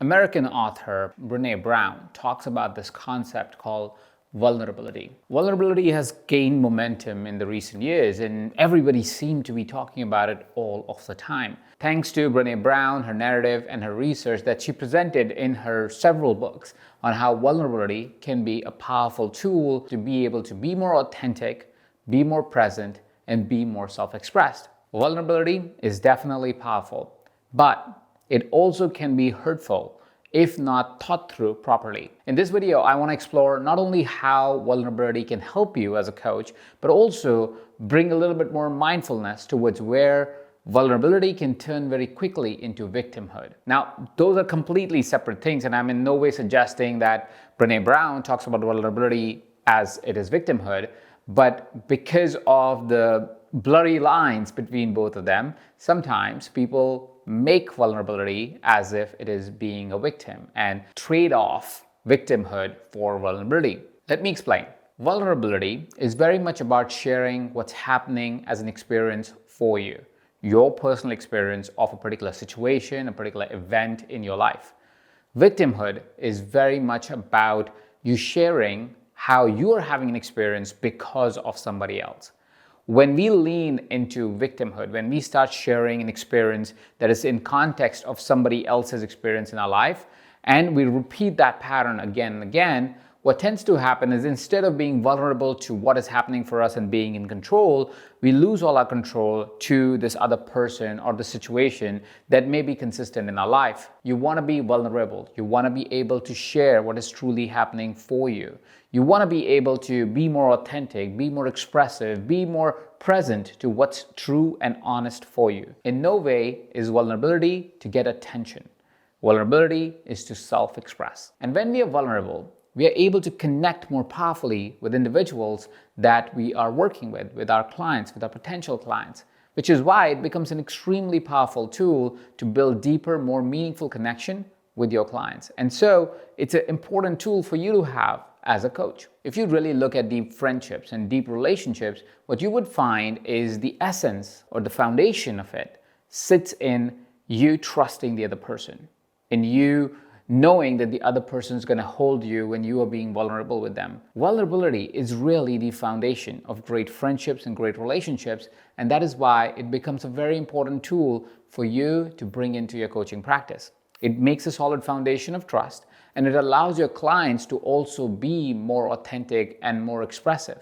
American author Brenés Brown talks about this concept called vulnerability. Vulnerability has gained momentum in the recent years, and everybody seemed to be talking about it all of the time. Thanks to Brenés Brown, her narrative, and her research that she presented in her several books on how vulnerability can be a powerful tool to be able to be more authentic, be more present, and be more self-expressed. Vulnerability is definitely powerful, but it also can be hurtful if not thought through properly. In this video, I want to explore not only how vulnerability can help you as a coach, but also bring a little bit more mindfulness towards where vulnerability can turn very quickly into victimhood. Now, those are completely separate things, and I'm in no way suggesting that Brenés Brown talks about vulnerability as it is victimhood, but because of the blurry lines between both of them, sometimes people make vulnerability as if it is being a victim and trade off victimhood for vulnerability. Let me explain. Vulnerability is very much about sharing what's happening as an experience for you, your personal experience of a particular situation, a particular event in your life. Victimhood is very much about you sharing how you are having an experience because of somebody else. When we lean into victimhood, when we start sharing an experience that is in context of somebody else's experience in our life, and we repeat that pattern again and again, what tends to happen is instead of being vulnerable to what is happening for us and being in control, we lose all our control to this other person or the situation that may be consistent in our life. You want to be vulnerable. You want to be able to share what is truly happening for you. You want to be able to be more authentic, be more expressive, be more present to what's true and honest for you. In no way is vulnerability to get attention. Vulnerability is to self-express. And when we are vulnerable, we are able to connect more powerfully with individuals that we are working with our clients, with our potential clients, which is why it becomes an extremely powerful tool to build deeper, more meaningful connection with your clients. And so it's an important tool for you to have as a coach. If you really look at deep friendships and deep relationships, what you would find is the essence or the foundation of it sits in you trusting the other person, in you knowing that the other person is going to hold you when you are being vulnerable with them. Vulnerability is really the foundation of great friendships and great relationships, and that is why it becomes a very important tool for you to bring into your coaching practice. It makes a solid foundation of trust, and it allows your clients to also be more authentic and more expressive.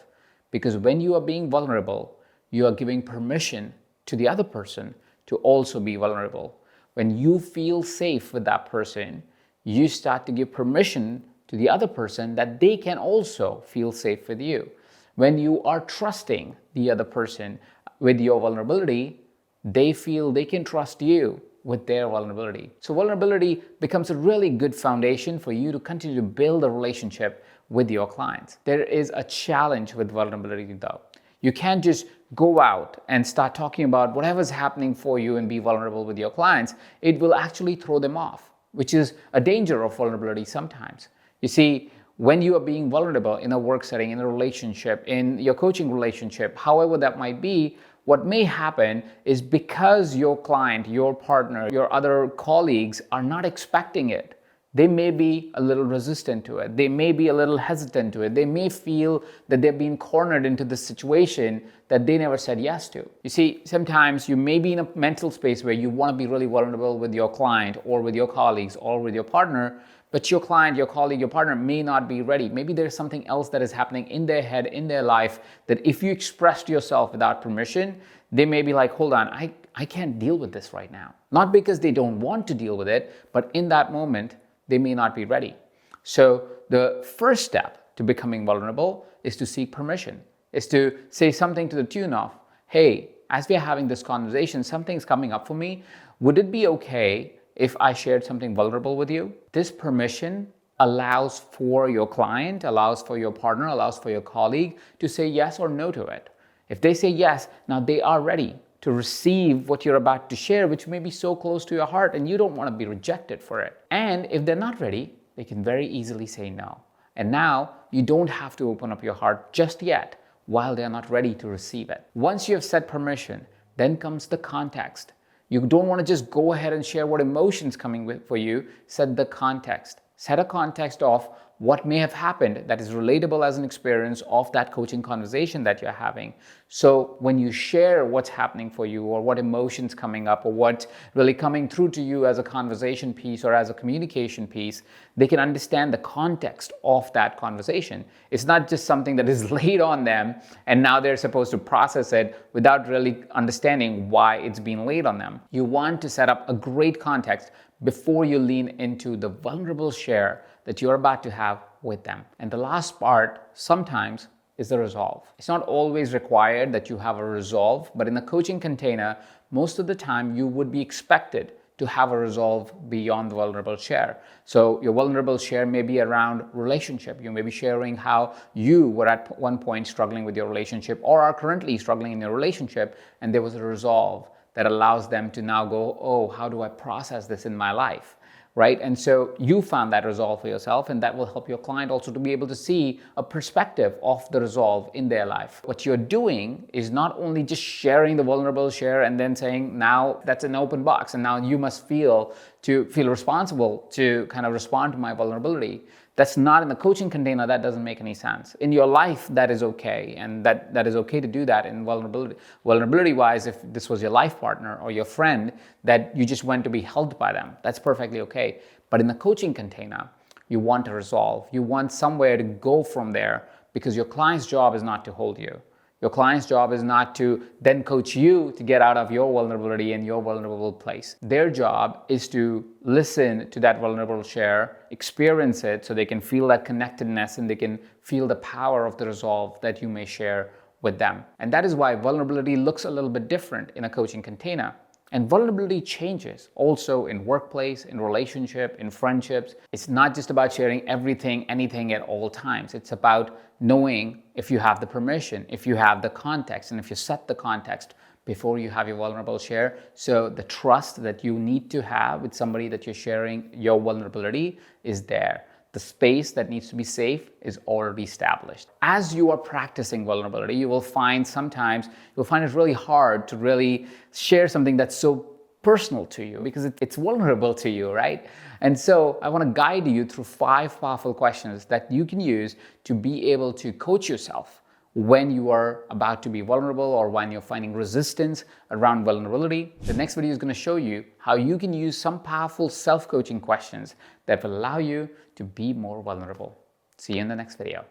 Because when you are being vulnerable, you are giving permission to the other person to also be vulnerable. When you feel safe with that person, you start to give permission to the other person that they can also feel safe with you. When you are trusting the other person with your vulnerability, they feel they can trust you with their vulnerability. So vulnerability becomes a really good foundation for you to continue to build a relationship with your clients. There is a challenge with vulnerability though. You can't just go out and start talking about whatever's happening for you and be vulnerable with your clients. It will actually throw them off, which is a danger of vulnerability sometimes. You see, when you are being vulnerable in a work setting, in a relationship, in your coaching relationship, however that might be, what may happen is because your client, your partner, your other colleagues are not expecting it, they may be a little resistant to it. They may be a little hesitant to it. They may feel that they're being cornered into this situation that they never said yes to. You see, sometimes you may be in a mental space where you want to be really vulnerable with your client or with your colleagues or with your partner, but your client, your colleague, your partner may not be ready. Maybe there's something else that is happening in their head, in their life, that if you express to yourself without permission, they may be like, hold on, I can't deal with this right now. Not because they don't want to deal with it, but in that moment, they may not be ready. So the first step to becoming vulnerable is to seek permission, is to say something to the tune of, hey, as we're having this conversation, something's coming up for me. Would it be okay if I shared something vulnerable with you? This permission allows for your client, allows for your partner, allows for your colleague to say yes or no to it. If they say yes, now they are ready to receive what you're about to share, which may be so close to your heart and you don't want to be rejected for it. And if they're not ready, they can very easily say no. And now you don't have to open up your heart just yet while they're not ready to receive it. Once you have set permission, then comes the context. You don't want to just go ahead and share what emotions coming with for you. Set the context. Set a context of what may have happened that is relatable as an experience of that coaching conversation that you're having. So when you share what's happening for you, or what emotions coming up, or what's really coming through to you as a conversation piece or as a communication piece, they can understand the context of that conversation. It's not just something that is laid on them and now they're supposed to process it without really understanding why it's being laid on them. You want to set up a great context before you lean into the vulnerable share that you're about to have with them. And the last part sometimes is the resolve. It's not always required that you have a resolve, but in the coaching container, most of the time you would be expected to have a resolve beyond the vulnerable share. So your vulnerable share may be around relationship. You may be sharing how you were at one point struggling with your relationship or are currently struggling in your relationship, and there was a resolve that allows them to now go, oh, how do I process this in my life? Right? And so you found that resolve for yourself, and that will help your client also to be able to see a perspective of the resolve in their life. What you're doing is not only just sharing the vulnerable share and then saying, now that's an open box, and now you must feel responsible to kind of respond to my vulnerability. That's not in the coaching container. That doesn't make any sense. In your life, that is okay, and that is okay to do that in vulnerability. Vulnerability-wise, if this was your life partner or your friend that you just went to be held by them, that's perfectly okay. But in the coaching container, you want to resolve. You want somewhere to go from there, because your client's job is not to hold you. Your client's job is not to then coach you to get out of your vulnerability and your vulnerable place. Their job is to listen to that vulnerable share, experience it so they can feel that connectedness and they can feel the power of the resolve that you may share with them. And that is why vulnerability looks a little bit different in a coaching container. And vulnerability changes also in workplace, in relationship, in friendships. It's not just about sharing everything, anything at all times. It's about knowing if you have the permission, if you have the context, and if you set the context before you have your vulnerable share. So the trust that you need to have with somebody that you're sharing your vulnerability is there. The space that needs to be safe is already established. As you are practicing vulnerability, you will find it really hard to really share something that's so personal to you, because it's vulnerable to you, right? And so I want to guide you through 5 powerful questions that you can use to be able to coach yourself when you are about to be vulnerable or when you're finding resistance around vulnerability. The next video is going to show you how you can use some powerful self-coaching questions that will allow you to be more vulnerable. See you in the next video.